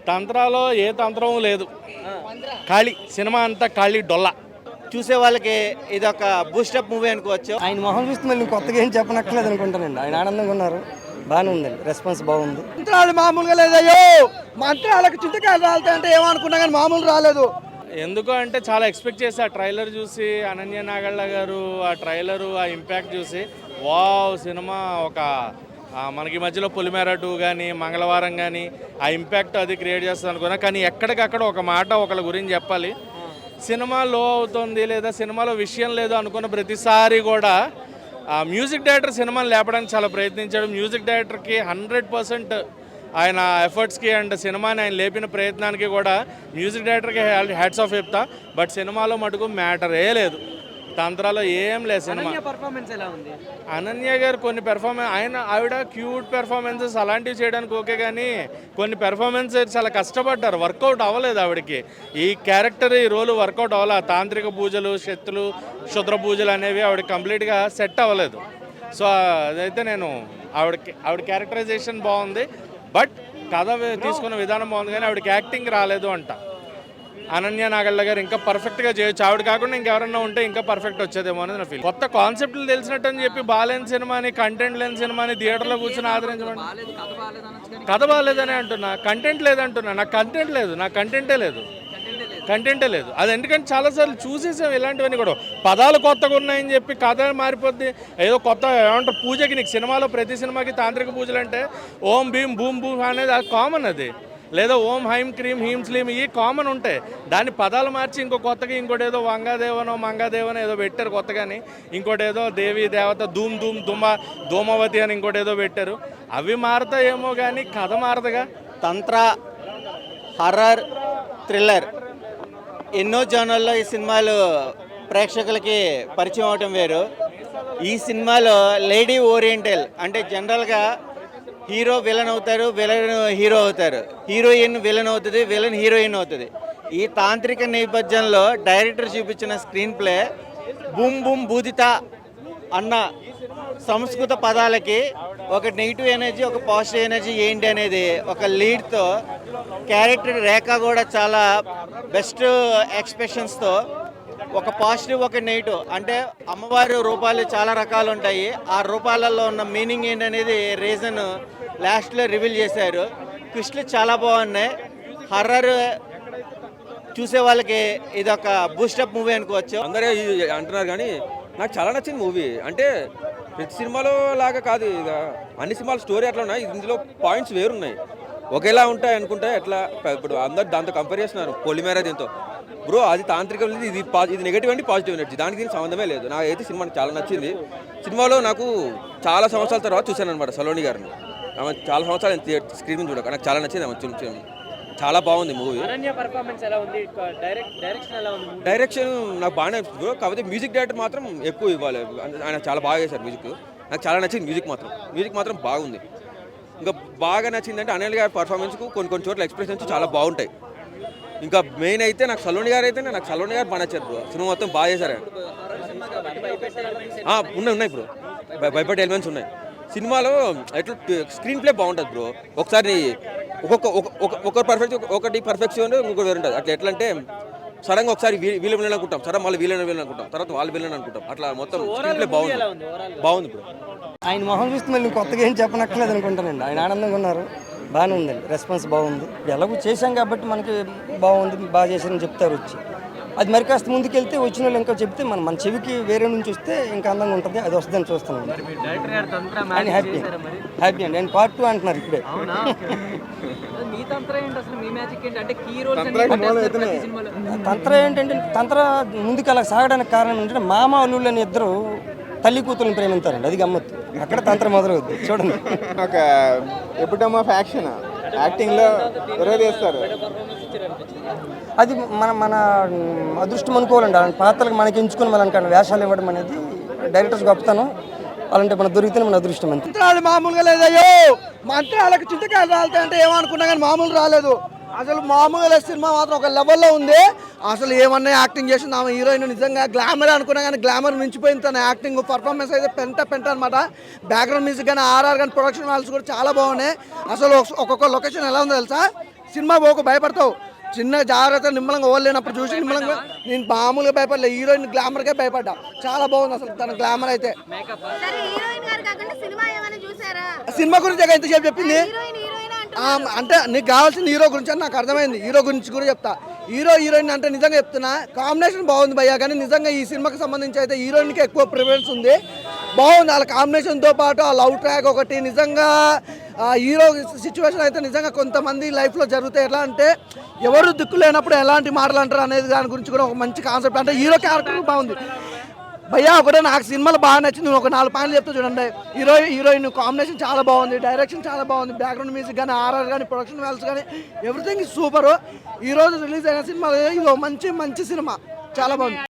తంత్రాలో ఏ తంత్రం లేదు, ఖాళీ సినిమా అంతా ఖాళీ డొల్ల. చూసే వాళ్ళకి ఇది ఒక బూస్టప్ మూవీ అనుకోవచ్చు. ఆయన మొహం చూస్తే మళ్ళీ కొత్తగా ఏం చెప్పనక్కర్లేదు అనుకుంటానండి. ఆయన ఆనందంగా ఉన్నారు, బాగానే ఉందండి, రెస్పాన్స్ బాగుంది. మంత్రాలు మామూలుగా లేదయ్యో, మంత్రాలకు చింతకాయలు రాలుతాయంటే ఏమనుకున్నా కానీ మామూలు రాలేదు. ఎందుకు అంటే చాలా ఎక్స్పెక్ట్ చేసి ఆ ట్రైలర్ చూసి, అనన్య నాగళ్ళ గారు ఆ ట్రైలరు ఆ ఇంపాక్ట్ చూసి వావ్ సినిమా ఒక మనకి మధ్యలో పొలిమేర 2 కానీ మంగళవారం కానీ ఆ ఇంపాక్ట్ అది క్రియేట్ చేస్తుంది అనుకున్నా. కానీ ఎక్కడికక్కడ ఒక మాట ఒకళ్ళ గురించి చెప్పాలి. సినిమా లో అవుతుంది లేదా సినిమాలో విషయం లేదు అనుకున్న ప్రతిసారి కూడా మ్యూజిక్ డైరెక్టర్ సినిమాని లేపడానికి చాలా ప్రయత్నించాడు. మ్యూజిక్ డైరెక్టర్కి 100% ఆయన ఎఫర్ట్స్కి అండ్ సినిమాని ఆయన లేపిన ప్రయత్నానికి కూడా మ్యూజిక్ డైరెక్టర్కి హ్యాట్స్ ఆఫ్ చెప్తా. బట్ సినిమాలో మటుకు మ్యాటరే లేదు, తంత్రాలో ఏం లేదు. సినిమా పర్ఫార్మెన్స్ ఎలా ఉంది? అనన్య గారు కొన్ని ఆవిడ క్యూట్ పెర్ఫార్మెన్సెస్ అలాంటివి చేయడానికి ఓకే, కానీ కొన్ని పెర్ఫార్మెన్సెస్ చాలా కష్టపడ్డారు, వర్కౌట్ అవ్వలేదు ఆవిడకి. ఈ క్యారెక్టర్ ఈ రోలు వర్కౌట్ అవ్వలేదు. తాంత్రిక పూజలు, శక్తులు, క్షుద్ర పూజలు అనేవి ఆవిడ కంప్లీట్గా సెట్ అవ్వలేదు. సో అదైతే ఆవిడ క్యారెక్టరైజేషన్ బాగుంది, బట్ కథ తీసుకున్న విధానం బాగుంది, కానీ ఆవిడకి యాక్టింగ్ రాలేదు అంట. అనన్య నాగళ్ళ గారు ఇంకా పర్ఫెక్ట్గా చేయొచ్చు, ఆవిడ కాకుండా ఇంకెవరన్నా ఉంటే ఇంకా పర్ఫెక్ట్ వచ్చేదేమో అనేది నా ఫీల్. కొత్త కాన్సెప్ట్లు తెలిసినట్టు అని చెప్పి బాలేని సినిమాని, కంటెంట్ లేని సినిమాని థియేటర్లో కూర్చొని ఆదరించడం. కథ బాగాలేదని అంటున్నా, కంటెంట్ లేదంటున్నా. నాకు కంటెంటే లేదు. అది ఎందుకంటే చాలాసార్లు చూసేసాం ఇలాంటివన్నీ కూడా. పదాలు కొత్తగా ఉన్నాయని చెప్పి కథ మారిపోద్ది. ఏదో కొత్త ఏమంటారు పూజకి, నీకు సినిమాలో ప్రతి సినిమాకి తాంత్రిక పూజలు అంటే ఓం భీం బూమ్ బూమ్ అనేది అది కామన్, అది లేదా ఓం హైం క్రీం హీం స్లీం ఇవి కామన్ ఉంటాయి. దాన్ని పదాలు మార్చి ఇంకో కొత్తగా ఇంకోటి ఏదో వంగాదేవనో మంగాదేవనో ఏదో పెట్టారు కొత్తగాని. ఇంకోటి ఏదో దేవి దేవత ధూమ్ ధూమ్ ధూమవతి అని ఇంకోటి ఏదో పెట్టారు. అవి మారుతాయేమో కానీ కథ మారదుగా. తంత్ర, హర్రర్, థ్రిల్లర్ ఎన్నో జోనల్లో ఈ సినిమాలు ప్రేక్షకులకి పరిచయం అవటం వేరు. ఈ సినిమాలో లేడీ ఓరియంటల్ అంటే జనరల్గా హీరో విలన్ అవుతారు, విలన్ హీరో అవుతారు, హీరోయిన్ విలన్ అవుతుంది, విలన్ హీరోయిన్ అవుతుంది. ఈ తాంత్రిక నేపథ్యంలో డైరెక్టర్ చూపించిన స్క్రీన్ ప్లే బూమ్ బూమ్ బూదిత అన్న సంస్కృత పదాలకి ఒక నెగిటివ్ ఎనర్జీ, ఒక పాజిటివ్ ఎనర్జీ ఏంటి అనేది ఒక లీడ్తో, క్యారెక్టర్ రేఖ కూడా చాలా బెస్ట్ ఎక్స్ప్రెషన్స్తో ఒక పాజిటివ్ ఒక నెగిటివ్, అంటే అమ్మవారి రూపాలు చాలా రకాలు ఉంటాయి, ఆ రూపాలలో ఉన్న మీనింగ్ ఏంటనేది రీజన్ లాస్ట్లో రివీల్ చేశారు. ట్విస్ట్లు చాలా బాగున్నాయి. హర్రర్ చూసే వాళ్ళకి ఇది ఒక బూస్టప్ మూవీ అనుకోవచ్చు. అందరూ అంటున్నారు కానీ నాకు చాలా నచ్చింది మూవీ. అంటే ప్రతి సినిమాలో లాగా కాదు, ఇక అన్ని సినిమాల స్టోరీ అట్లా ఉన్నాయి, ఇందులో పాయింట్స్ వేరున్నాయి. ఒకేలా ఉంటాయి అనుకుంటే ఎట్లా, ఇప్పుడు అందరు దాంతో కంపేర్ చేస్తున్నారు పొలిమేర దీంతో. బ్రో అది తాంత్రిక, ఇది నెగిటివ్ అండి, పాజిటివ్ ఎనర్జీ, దానికి దీనికి సంబంధమే లేదు. నాకైతే సినిమా చాలా నచ్చింది. సినిమాలో నాకు చాలా సంవత్సరాల తర్వాత చూశాను అనమాట సలోని గారిని. ఆమె చాలా సంవత్సరాలు స్క్రీన్ చూడక నాకు చాలా నచ్చింది. ఆమె చాలా బాగుంది మూవీ. డైరెక్షన్ నాకు బాగానే బ్రో, కాకపోతే మ్యూజిక్ డైరెక్టర్ మాత్రం ఎక్కువ ఇవ్వాలి. ఆయన చాలా బాగా చేశారు మ్యూజిక్, నాకు చాలా నచ్చింది. మ్యూజిక్ మాత్రం బాగుంది. ఇంకా బాగా నచ్చిందంటే అనిల్ గారి పర్ఫార్మెన్స్కు కొన్ని చోట్ల ఎక్స్ప్రెషన్స్ చాలా బాగుంటాయి. ఇంకా మెయిన్ అయితే నాకు సలోని గారు బాగా నచ్చారు బ్రో. సినిమా మొత్తం బాగా చేశారు. ఉన్నాయి బ్రో, భయపడే ఎలిమెంట్స్ ఉన్నాయి సినిమాలో. ఎట్లా స్క్రీన్ ప్లే బాగుంటుంది బ్రో. ఒకసారి ఒకటి పర్ఫెక్షన్ ఇంకోటి వేరు ఉంటుంది. అట్లా ఎట్లా అంటే సడన్గా ఒకసారి వీళ్ళు విలన్ అనుకుంటాం, సరే మళ్ళీ వీళ్ళని అనుకుంటాం, తర్వాత వాళ్ళు విలన్ అనుకుంటాం, అట్లా మొత్తం స్క్రీన్ ప్లే బాగుంది బ్రో. ఆయన మొహం చూస్తే మళ్ళీ కొత్తగా ఏం చెప్పనక్కర్లేదు అనుకుంటానండి. ఆయన ఆనందంగా ఉన్నారు, బాగానే ఉందండి, రెస్పాన్స్ బాగుంది. ఎలాగో చేశాం కాబట్టి మనకి బాగుంది, బాగా చేశారని చెప్తారు వచ్చి. అది మరి కాస్త ముందుకెళ్తే వచ్చిన వాళ్ళు ఇంకా చెప్తే మన చెవికి వేరే నుంచి వస్తే ఇంకా అందంగా ఉంటుంది. అది వస్తుందని చూస్తున్నాను. ఆయన హ్యాపీ అండి. ఆయన పార్ట్ 2 అంటున్నారు ఇప్పుడే. తంత్ర ఏంటంటే తంత్ర ముందుకు అలా సాగడానికి కారణం ఏంటంటే మామ అల్లుళ్ళు అని ఇద్దరు తల్లి కూతురుని ప్రేమిస్తారండి, అది గమ్మత్తు. అక్కడ తంత్రం మొదలవుద్ది చూడండి. ఒక ఎపిటమ్ ఆఫ్ యాక్షన్, యాక్టింగ్లో చేస్తారు. అది మన అదృష్టం అనుకోవాలండి. అలాంటి పాత్రలకు మనకి ఎంచుకుని మనకి వేషాలు ఇవ్వడం అనేది డైరెక్టర్స్ గొప్పతనం. అలాంటి మన దొరికితే మన అదృష్టం అంతే. మంత్రాలు మామూలుగా లేదయ్యో, మంత్రాలకు చింతకాయలు రాలుతాయంటే ఏమనుకున్నా కానీ మామూలు రాలేదు. అసలు మామూలుగా సినిమా మాత్రం ఒక లెవెల్లో ఉంది. అసలు ఏమన్నా యాక్టింగ్ చేసింది ఆమె హీరోయిన్, నిజంగా గ్లామర్ అనుకున్నా కానీ గ్లామర్ మించిపోయింది తన యాక్టింగ్. పర్ఫార్మెన్స్ అయితే పెంట అనమాట. బ్యాక్గ్రౌండ్ మ్యూజిక్ కానీ, ఆర్ఆర్ కానీ, ప్రొడక్షన్ వాల్స్ కూడా చాలా బాగున్నాయి. అసలు ఒక్కొక్క లొకేషన్ ఎలా ఉందో తెలుసా, సినిమా పోకు భయపడతావు. చిన్న జాగ్రత్త నిమ్మలంగా ఓడలేనప్పుడు చూసి నిమ్మలంగా నేను మామూలుగా భయపడలేదు. హీరోయిన్ గ్లామర్కే భయపడ్డా. చాలా బాగుంది అసలు తన గ్లామర్ అయితే. సరే హీరోయిన్ గారు కాకుండా సినిమా ఏమైనా చూసారా? సినిమా గురించి ఎంతసేపు చెప్పింది హీరోయిన్ హీరోయిన్ అంటే నీకు కావాల్సిన హీరో గురించి అని నాకు అర్థమైంది. హీరో గురించి కూడా చెప్తా. హీరో హీరోయిన్ అంటే నిజంగా చెప్తున్నా కాంబినేషన్ బాగుంది భయ్యా. కానీ నిజంగా ఈ సినిమాకి సంబంధించి అయితే హీరోయిన్కి ఎక్కువ ప్రిఫరెన్స్ ఉంది. బాగుంది వాళ్ళ కాంబినేషన్తో పాటు ఆ లవ్ ట్రాక్ ఒకటి. నిజంగా హీరో సిచ్యువేషన్ అయితే నిజంగా కొంతమంది లైఫ్లో జరుగుతాయి. ఎట్లా అంటే ఎవరు దిక్కు లేనప్పుడు ఎలాంటి మాటలు అంటారు అనేది దాని గురించి కూడా ఒక మంచి కాన్సెప్ట్. అంటే హీరో క్యారెక్టర్ బాగుంది భయ్యా. ఒకటే నాకు సినిమాలో బాగా నచ్చింది. ఒక 4 పాయింట్లు చెప్తా చూడండి. హీరోయిన్ కాంబినేషన్ చాలా బాగుంది, డైరెక్షన్ చాలా బాగుంది, బ్యాక్గ్రౌండ్ మ్యూజిక్ కానీ, ఆర్ఆర్ కానీ, ప్రొడక్షన్ వాల్యూస్ కానీ ఎవ్రీథింగ్ సూపర్. ఈరోజు రిలీజ్ అయిన సినిమా ఇది మంచి సినిమా, చాలా బాగుంది.